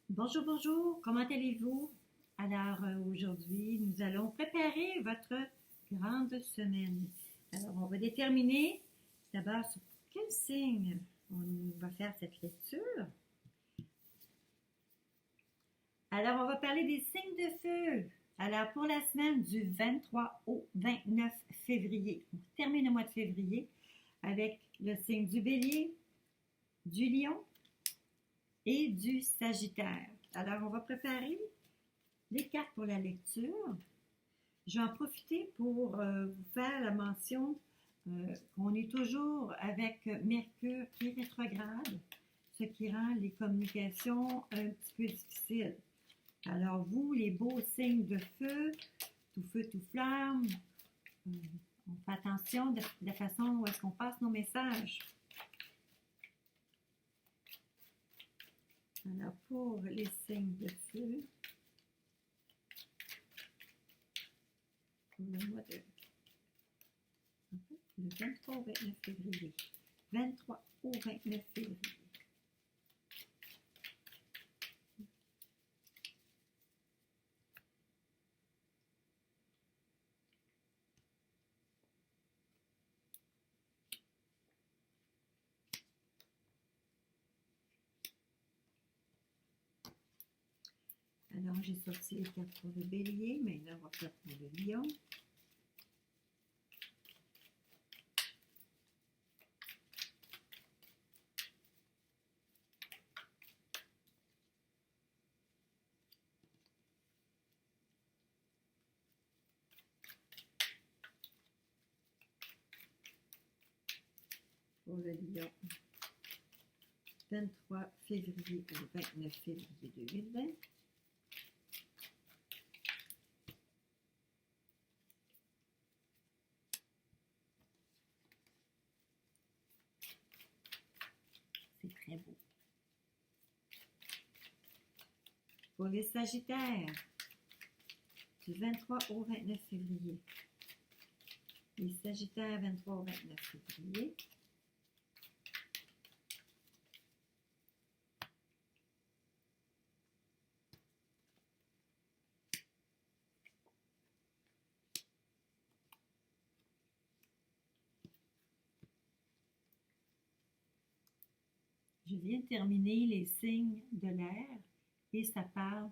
Bonjour, bonjour, comment allez-vous? Alors, aujourd'hui, nous allons préparer votre grande semaine. Alors, on va déterminer d'abord sur quel signe on va faire cette lecture. Alors, on va parler des signes de feu. Alors, pour la semaine du 23 au 29 février, on termine le mois de février avec le signe du bélier, du lion et du sagittaire. Alors, on va préparer les cartes pour la lecture. Je vais en profiter pour vous faire la mention qu'on est toujours avec Mercure qui est rétrograde, ce qui rend les communications un petit peu difficiles. Alors vous, les beaux signes de feu, tout flamme, on fait attention de la façon où est-ce qu'on passe nos messages. Alors pour les signes de feu, pour le mois de le 23 au 29 février. 23 au 29 février. Alors, j'ai sorti les cartes pour le bélier, maintenant on va faire pour le lion. Pour le lion, 23 février au 29 février 2020. C'est très beau. Pour les sagittaires, du 23 au 29 février. Les sagittaires, 23 au 29 février. Je viens de terminer les signes de l'air et ça parle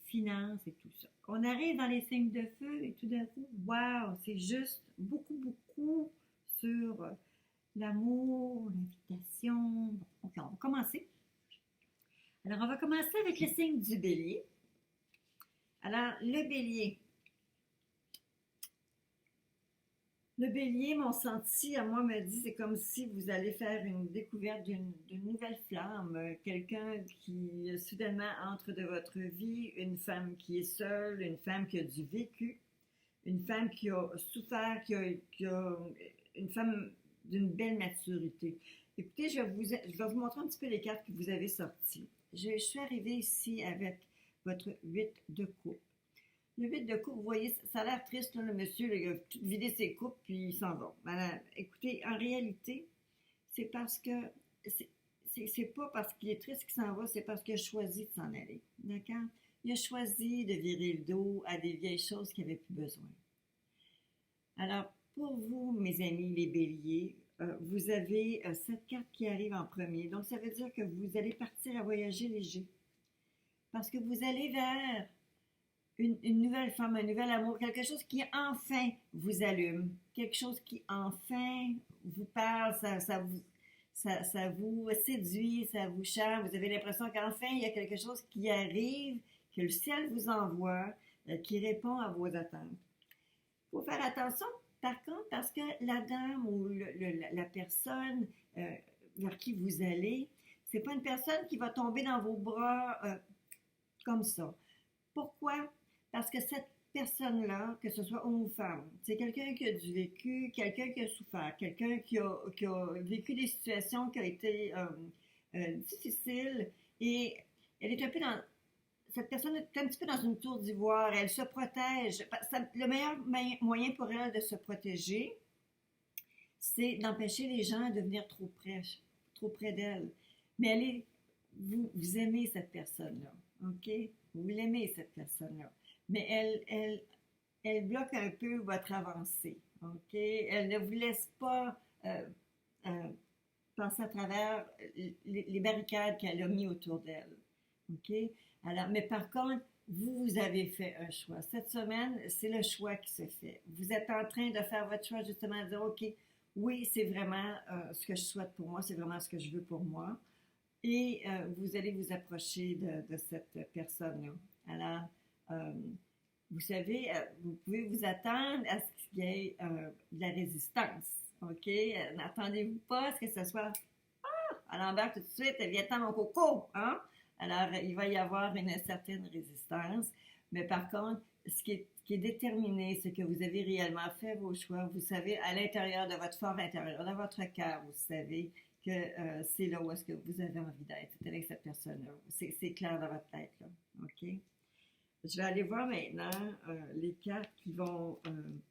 finance et tout ça. On arrive dans les signes de feu et tout d'un coup, waouh, c'est juste beaucoup sur l'amour, l'invitation. Bon, ok, on va commencer. Alors, on va commencer avec le signe du bélier. Alors, le bélier, mon senti à moi me dit, c'est comme si vous allez faire une découverte d'une nouvelle flamme, quelqu'un qui soudainement entre de votre vie, une femme qui est seule, une femme qui a du vécu, une femme qui a souffert, une femme d'une belle maturité. Écoutez, je vais vous montrer un petit peu les cartes que vous avez sorties. Je suis arrivée ici avec votre 8 de coupe. Le 8 de coupe, vous voyez, ça a l'air triste, là, le monsieur, là, il a tout vidé ses coupes, puis il s'en va. Alors, écoutez, en réalité, c'est parce que, c'est pas parce qu'il est triste qu'il s'en va, c'est parce qu'il a choisi de s'en aller. D'accord? Il a choisi de virer le dos à des vieilles choses qu'il n'avait plus besoin. Alors, pour vous, mes amis, les béliers, vous avez cette carte qui arrive en premier. Donc, ça veut dire que vous allez partir à voyager léger. Parce que vous allez vers une nouvelle femme, un nouvel amour, quelque chose qui enfin vous allume, quelque chose qui enfin vous parle, ça vous séduit, ça vous charme, vous avez l'impression qu'enfin il y a quelque chose qui arrive, que le ciel vous envoie, qui répond à vos attentes. Il faut faire attention, par contre, parce que la dame ou la personne vers qui vous allez, c'est pas une personne qui va tomber dans vos bras comme ça. Pourquoi? Parce que cette personne-là, que ce soit homme ou femme, c'est quelqu'un qui a du vécu, quelqu'un qui a souffert, quelqu'un qui a vécu des situations qui ont été difficiles et elle est un peu dans. Cette personne est un petit peu dans une tour d'ivoire, elle se protège. Le meilleur moyen pour elle de se protéger, c'est d'empêcher les gens de venir trop près d'elle. Mais elle est vous aimez cette personne-là, OK? Vous l'aimez, cette personne-là. Mais elle bloque un peu votre avancée, OK? Elle ne vous laisse pas euh, passer à travers les barricades qu'elle a mis autour d'elle, OK? Alors, mais par contre, vous avez fait un choix. Cette semaine, c'est le choix qui se fait. Vous êtes en train de faire votre choix justement, de dire, OK, oui, c'est vraiment ce que je souhaite pour moi, c'est vraiment ce que je veux pour moi. Et vous allez vous approcher de cette personne-là. Alors, euh, vous savez, vous pouvez vous attendre à ce qu'il y ait de la résistance. OK? N'attendez-vous pas à ce que ce soit à l'embarque tout de suite, viens-t'en mon coco, hein? Alors, il va y avoir une certaine résistance. Mais par contre, ce qui est déterminé, c'est que vous avez réellement fait vos choix. Vous savez, à l'intérieur de votre fort intérieur, dans votre cœur, vous savez que c'est là où est-ce que vous avez envie d'être. C'est avec cette personne-là. C'est clair dans votre tête, là. OK? Je vais aller voir maintenant les cartes qui vont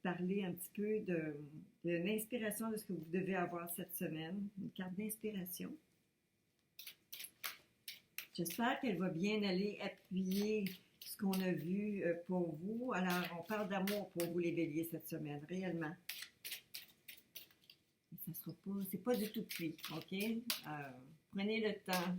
parler un petit peu de l'inspiration de ce que vous devez avoir cette semaine. Une carte d'inspiration. J'espère qu'elle va bien aller appuyer ce qu'on a vu pour vous. Alors, on parle d'amour pour vous les béliers cette semaine, réellement. Ça sera pas, c'est pas du tout cuit, OK? Prenez le temps.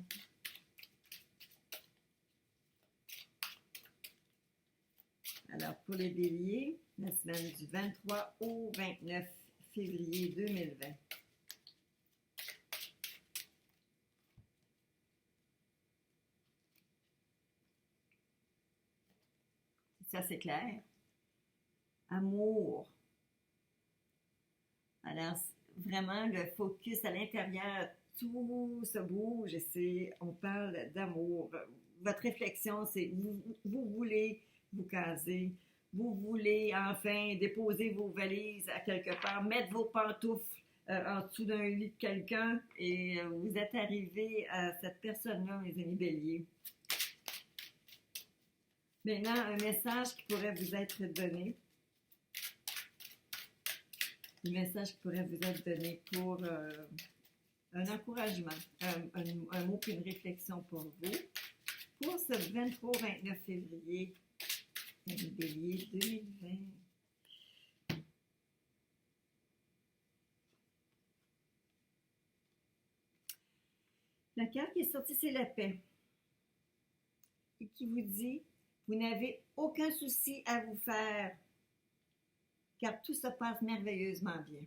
Alors, pour les béliers, la semaine du 23 au 29 février 2020. Ça, c'est clair. Amour. Alors, vraiment, le focus à l'intérieur, tout se bouge et on parle d'amour. Votre réflexion, c'est vous voulez vous caser, vous voulez enfin déposer vos valises à quelque part, mettre vos pantoufles en dessous d'un lit de quelqu'un et vous êtes arrivé à cette personne-là, mes amis béliers. Maintenant, un message qui pourrait vous être donné. Un message qui pourrait vous être donné pour un encouragement, un mot puis une réflexion pour vous. Pour ce 23-29 février, bélier 2020. La carte qui est sortie, c'est la paix. Et qui vous dit, vous n'avez aucun souci à vous faire, car tout se passe merveilleusement bien.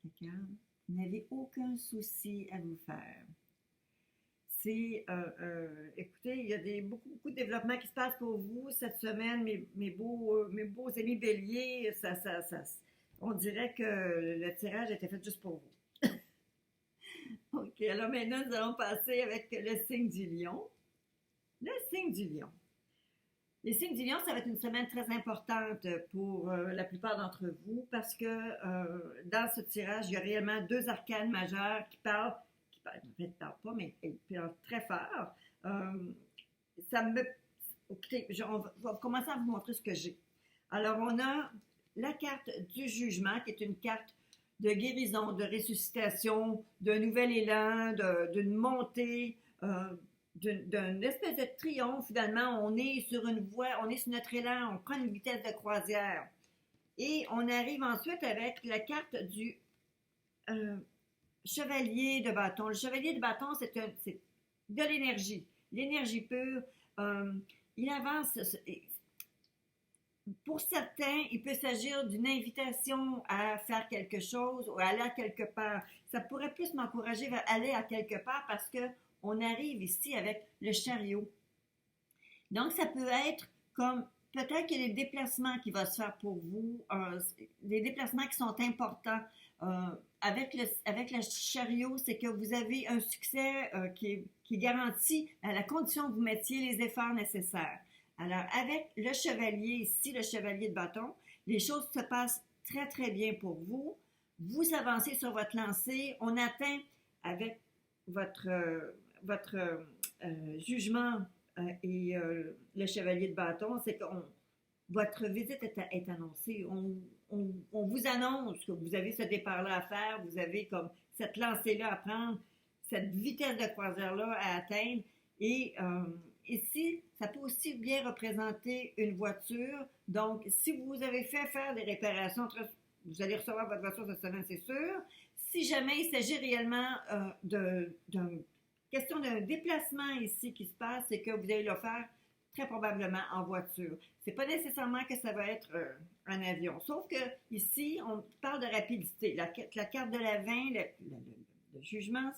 D'accord? Vous n'avez aucun souci à vous faire. C'est, écoutez, il y a beaucoup de développement qui se passe pour vous cette semaine, mes beaux amis béliers, on dirait que le tirage était fait juste pour vous. OK, alors maintenant, nous allons passer avec le signe du lion. Le signe du lion. Les signes du lion, ça va être une semaine très importante pour la plupart d'entre vous parce que dans ce tirage, il y a réellement deux arcanes majeures qui parlent, en fait, parlent pas, mais ils parlent très fort. Écoutez, on va commencer à vous montrer ce que j'ai. Alors, on a la carte du jugement qui est une carte de guérison, de ressuscitation, d'un nouvel élan, d'une montée, d'une espèce de triomphe. Finalement, on est sur une voie, on est sur notre élan, on prend une vitesse de croisière. Et on arrive ensuite avec la carte du chevalier de bâton. Le chevalier de bâton, c'est de l'énergie pure. Il avance. Pour certains, il peut s'agir d'une invitation à faire quelque chose ou à aller à quelque part. Ça pourrait plus m'encourager à aller à quelque part parce que on arrive ici avec le chariot. Donc, ça peut être comme peut-être qu'il y a des déplacements qui vont se faire pour vous, des déplacements qui sont importants. Avec le chariot, c'est que vous avez un succès qui est garanti à la condition que vous mettiez les efforts nécessaires. Alors, avec le chevalier ici, le chevalier de bâton, les choses se passent très, très bien pour vous. Vous avancez sur votre lancée. On atteint avec votre jugement et le chevalier de bâton, c'est que votre visite est annoncée. On vous annonce que vous avez ce départ-là à faire, vous avez comme cette lancée-là à prendre. cette vitesse de croisière-là à atteindre. Et ici, ça peut aussi bien représenter une voiture. Donc, si vous avez fait faire des réparations, vous allez recevoir votre voiture cette semaine, c'est sûr. Si jamais il s'agit réellement d'une question d'un déplacement ici qui se passe, c'est que vous allez le faire très probablement en voiture. C'est pas nécessairement que ça va être un avion. Sauf que ici, on parle de rapidité. La carte de la 20, le jugement,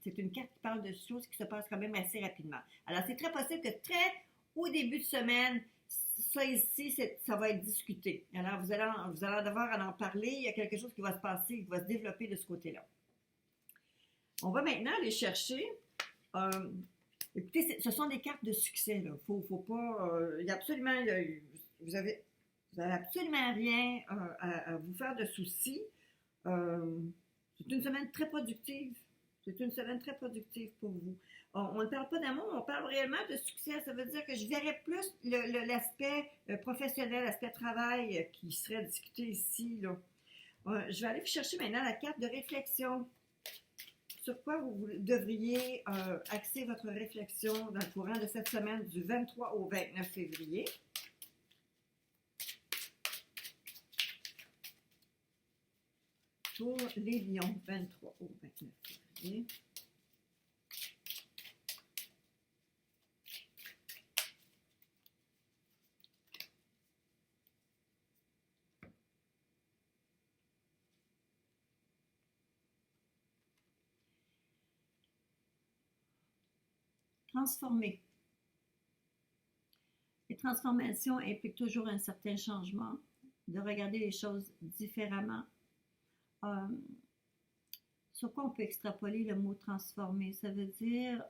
c'est une carte qui parle de choses qui se passent quand même assez rapidement. Alors, c'est très possible que très au début de semaine, ça ici, ça va être discuté. Alors, vous allez devoir en parler. Il y a quelque chose qui va se passer, qui va se développer de ce côté-là. On va maintenant aller chercher. Écoutez, ce sont des cartes de succès. Là. Faut pas. Il y a absolument. Vous avez absolument rien à vous faire de soucis. C'est une semaine très productive. C'est une semaine très productive pour vous. On ne parle pas d'amour, on parle réellement de succès. Ça veut dire que je verrais plus l'aspect professionnel, l'aspect travail qui serait discuté ici. Là. Je vais aller chercher maintenant la carte de réflexion. Sur quoi vous devriez axer votre réflexion dans le courant de cette semaine du 23 au 29 février. Pour les lions, 23 au 29 février. Transformer. Les transformations impliquent toujours un certain changement, de regarder les choses différemment. Sur quoi on peut extrapoler le mot transformer? Ça veut dire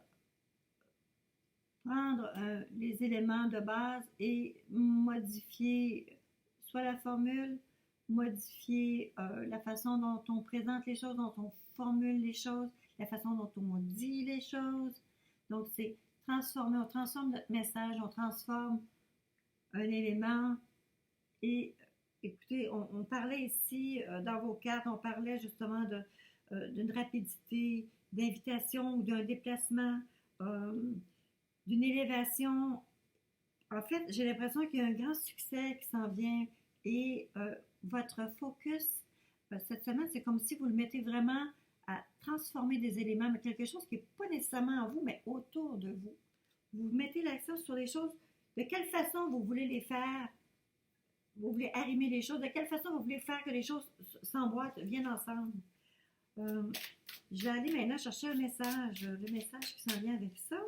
prendre les éléments de base et modifier soit la formule, modifier la façon dont on présente les choses, dont on formule les choses, la façon dont on dit les choses. Donc, c'est transformer, on transforme notre message, on transforme un élément et écoutez, on parlait ici dans vos cartes, on parlait justement d'une rapidité, d'invitation ou d'un déplacement, d'une élévation. En fait, j'ai l'impression qu'il y a un grand succès qui s'en vient et votre focus cette semaine, c'est comme si vous le mettez vraiment à transformer des éléments, mais quelque chose qui n'est pas nécessairement en vous, mais autour de vous. Vous mettez l'accent sur les choses. De quelle façon vous voulez les faire? Vous voulez arrimer les choses? De quelle façon vous voulez faire que les choses s'emboîtent, viennent ensemble? Je vais aller maintenant chercher un message, le message qui s'en vient avec ça.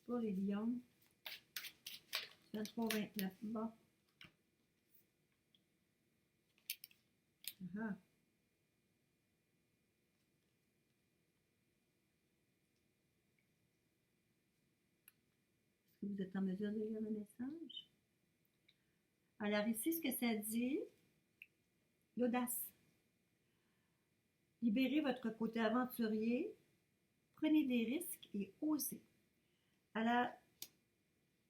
Pour les lions, 23-29, bon. Ah. Est-ce que vous êtes en mesure de lire le message? Alors ici, ce que ça dit, l'audace. Libérez votre côté aventurier, prenez des risques et osez. Alors,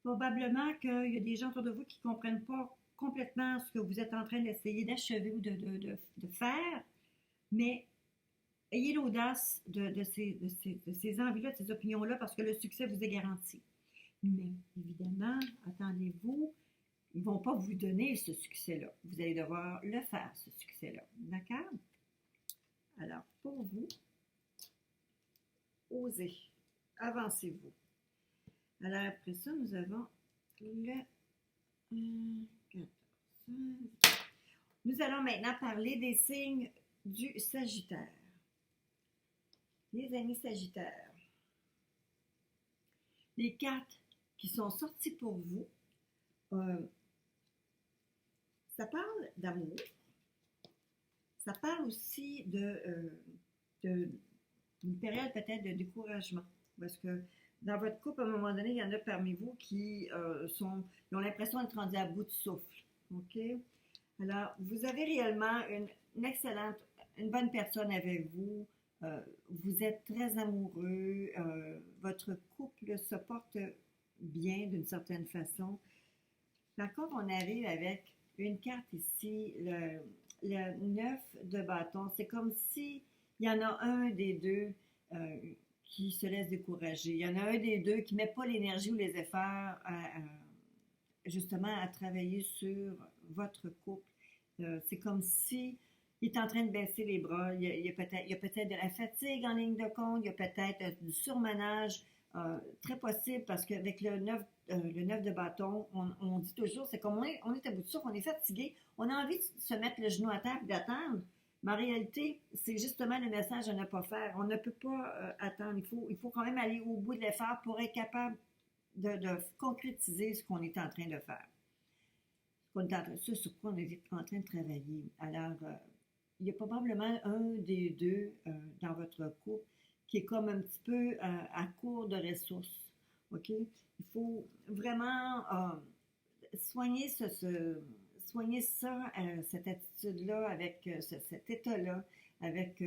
probablement qu'il y a des gens autour de vous qui ne comprennent pas complètement ce que vous êtes en train d'essayer d'achever ou de faire, mais ayez l'audace de ces envies-là, de ces opinions-là, parce que le succès vous est garanti. Mais évidemment, attendez-vous, ils ne vont pas vous donner ce succès-là. Vous allez devoir le faire, ce succès-là. D'accord? Alors, pour vous, osez, avancez-vous. Alors, après ça, nous avons le 14. Nous allons maintenant parler des signes du Sagittaire. Les amis Sagittaires. Les cartes qui sont sorties pour vous, ça parle d'amour. Ça parle aussi d'une période peut-être de découragement. Parce que dans votre couple, à un moment donné, il y en a parmi vous qui ils ont l'impression d'être rendus à bout de souffle. OK? Alors, vous avez réellement une bonne personne avec vous. Vous êtes très amoureux. Votre couple se porte bien d'une certaine façon. Par contre, on arrive avec une carte ici, le 9 de bâton. C'est comme si il y en a un des deux euh, qui se laisse décourager. Il y en a un des deux qui ne met pas l'énergie ou les efforts justement à travailler sur votre couple. C'est comme si il est en train de baisser les bras. Il y a peut-être de la fatigue en ligne de compte. Il y a peut-être du surmenage. Très possible parce qu'avec le 9 de bâton, on dit toujours, c'est comme on est à bout de souffle, on est fatigué, on a envie de se mettre le genou à terre et d'attendre. Mais en réalité, c'est justement le message à ne pas faire. On ne peut pas attendre. Il faut quand même aller au bout de l'effort pour être capable de concrétiser ce qu'on est en train de faire. Ce sur quoi on est en train de travailler. Alors, il y a probablement un des deux dans votre couple qui est comme un petit peu à court de ressources. OK? Il faut vraiment soigner soigner ça, cette attitude-là, avec cet état-là, avec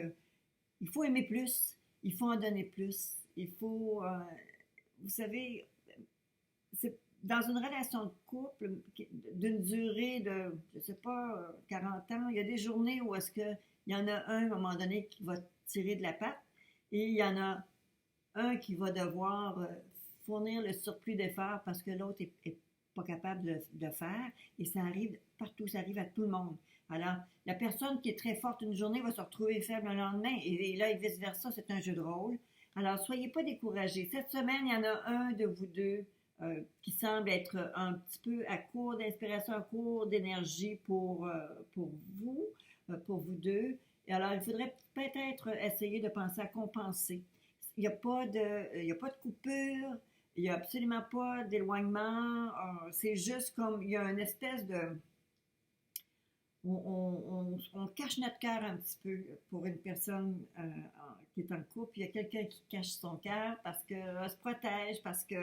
il faut aimer plus, il faut en donner plus, il faut, vous savez, c'est dans une relation de couple d'une durée de, je ne sais pas, 40 ans, il y a des journées où est-ce qu'il y en a un, à un moment donné, qui va tirer de la patte et il y en a un qui va devoir fournir le surplus d'efforts parce que l'autre est pas capable de faire et ça arrive partout, ça arrive à tout le monde. Alors, la personne qui est très forte une journée va se retrouver faible le lendemain et là, et vice-versa, c'est un jeu de rôle. Alors, soyez pas découragés. Cette semaine, il y en a un de vous deux qui semble être un petit peu à court d'inspiration, à court d'énergie pour vous deux. Et alors, il faudrait peut-être essayer de penser à compenser. Il y a pas de coupure, il n'y a absolument pas d'éloignement. C'est juste comme, il y a une espèce de... On cache notre cœur un petit peu pour une personne qui est en couple. Il y a quelqu'un qui cache son cœur parce qu'elle se protège, parce qu'il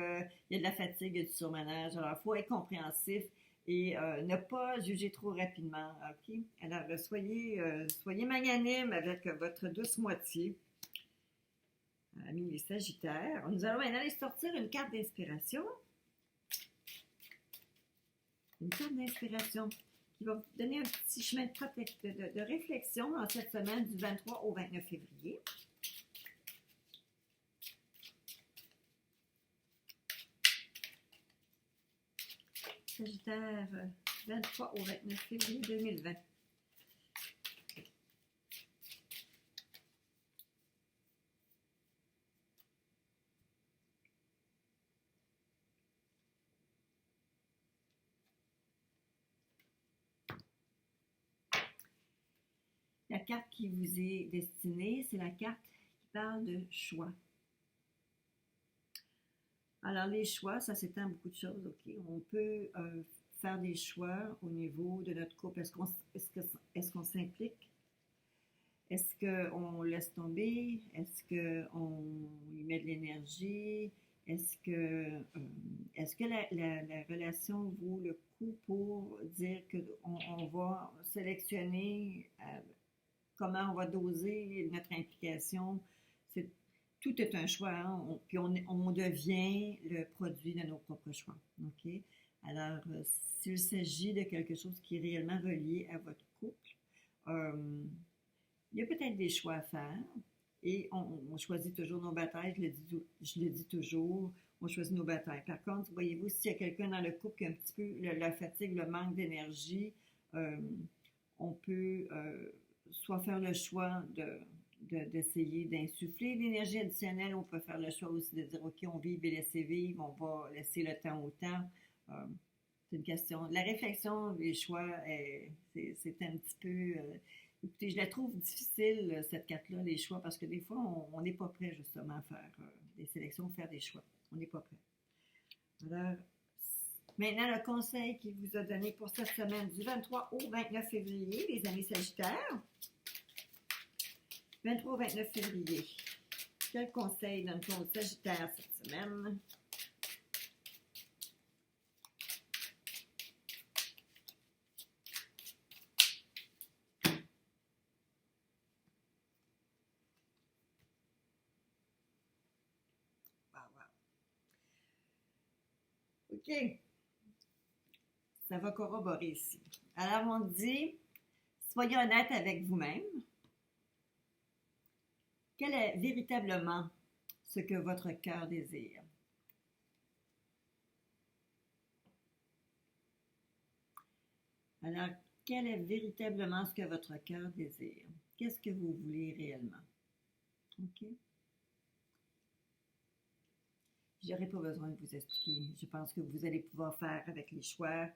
y a de la fatigue et du surmenage. Alors, il faut être compréhensif et ne pas juger trop rapidement. OK? Alors, soyez magnanime avec votre douce moitié. Amis les Sagittaires. Nous allons maintenant aller sortir une carte d'inspiration. Une carte d'inspiration qui va vous donner un petit chemin de réflexion en cette semaine du 23 au 29 février. Sagittaire, 23 au 29 février 2020. La carte qui vous est destinée, c'est la carte qui parle de choix. Alors, les choix, ça s'étend à beaucoup de choses, OK? On peut faire des choix au niveau de notre couple. Est-ce qu'on s'implique? Est-ce qu'on laisse tomber? Est-ce qu'on y met de l'énergie? Est-ce que la relation vaut le coup pour dire qu'on va sélectionner comment on va doser notre implication? Tout est un choix, hein? Puis on devient le produit de nos propres choix. OK? Alors, s'il s'agit de quelque chose qui est réellement relié à votre couple, il y a peut-être des choix à faire et on choisit toujours nos batailles, je le dis toujours, on choisit nos batailles. Par contre, voyez-vous, s'il y a quelqu'un dans le couple qui a un petit peu la fatigue, le manque d'énergie, on peut soit faire le choix d'essayer d'insuffler de l'énergie additionnelle, on peut faire le choix aussi de dire, OK, on vive et laisser vivre, on va laisser le temps au temps. C'est une question. La réflexion, les choix, c'est un petit peu... écoutez, je la trouve difficile, cette carte-là, les choix, parce que des fois, on n'est pas prêt justement à faire des sélections, faire des choix. On n'est pas prêt. Alors, maintenant, le conseil qu'il vous a donné pour cette semaine du 23 au 29 février, les amis Sagittaires. 23 au 29 février. Quel conseil donne-t-on aux Sagittaires cette semaine? Wow, wow. OK. Ça va corroborer ici. Alors, on dit, soyez honnête avec vous-même. Quel est véritablement ce que votre cœur désire? Alors, quel est véritablement ce que votre cœur désire? Qu'est-ce que vous voulez réellement? OK? Je n'aurai pas besoin de vous expliquer. Je pense que vous allez pouvoir faire avec les choix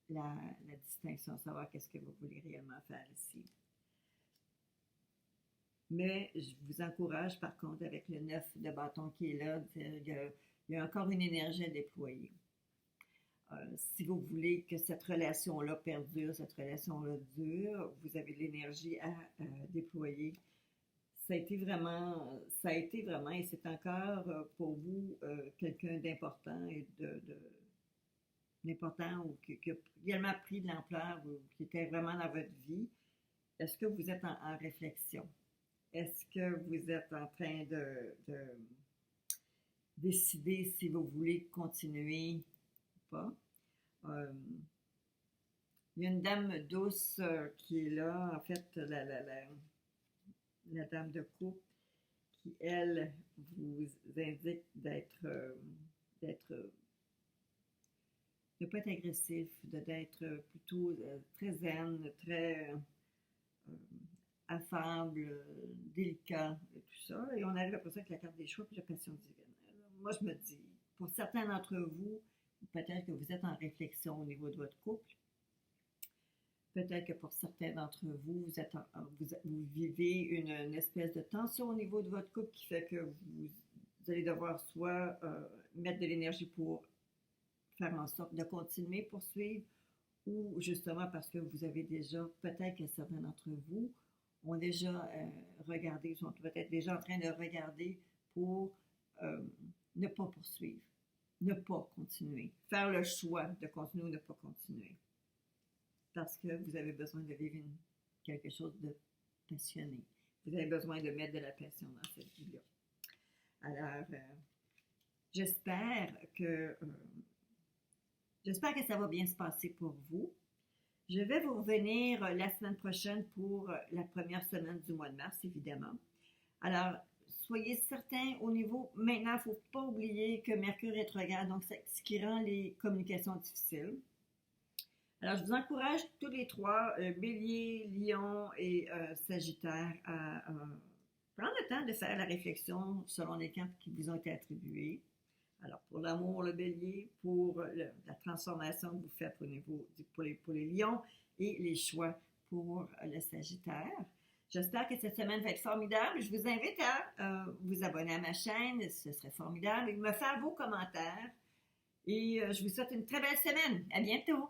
la distinction, savoir qu'est-ce que vous voulez réellement faire ici. Mais je vous encourage par contre avec le 9 de bâton qui est là, il y a encore une énergie à déployer. Si vous voulez que cette relation-là perdure, cette relation-là dure, vous avez de l'énergie à déployer. Ça a été vraiment, et c'est encore pour vous quelqu'un d'important et d'important ou qui a également pris de l'ampleur ou qui était vraiment dans votre vie. Est-ce que vous êtes en réflexion? Est-ce que vous êtes en train de décider si vous voulez continuer ou pas? Il y a une dame douce qui est là, en fait, la dame de coupe, qui, elle, vous indique de ne pas être agressif, d'être plutôt très zen, très affable, délicat, et tout ça. Et on arrive après ça avec la carte des choix et la passion divine. Alors, moi, je me dis, pour certains d'entre vous, peut-être que vous êtes en réflexion au niveau de votre couple. Peut-être que pour certains d'entre vous, vous vivez une espèce de tension au niveau de votre couple qui fait que vous allez devoir soit mettre de l'énergie pour faire en sorte de continuer, poursuivre, ou justement parce que vous avez déjà, peut-être que certains d'entre vous ont déjà regardé, sont peut-être déjà en train de regarder pour ne pas poursuivre, ne pas continuer, faire le choix de continuer ou ne pas continuer. Parce que vous avez besoin de vivre quelque chose de passionné. Vous avez besoin de mettre de la passion dans cette vie-là. Alors, j'espère que ça va bien se passer pour vous. Je vais vous revenir la semaine prochaine pour la première semaine du mois de mars, évidemment. Alors, soyez certains au niveau... Maintenant, il ne faut pas oublier que Mercure rétrograde, donc ce qui rend les communications difficiles. Alors, je vous encourage tous les trois, Bélier, Lion et Sagittaire, à prendre le temps de faire la réflexion selon les cartes qui vous ont été attribuées. Alors, pour l'amour, le Bélier, pour la transformation que vous faites au niveau pour les Lions et les choix pour le Sagittaire. J'espère que cette semaine va être formidable. Je vous invite à vous abonner à ma chaîne, ce serait formidable, et me faire vos commentaires. Et je vous souhaite une très belle semaine. À bientôt!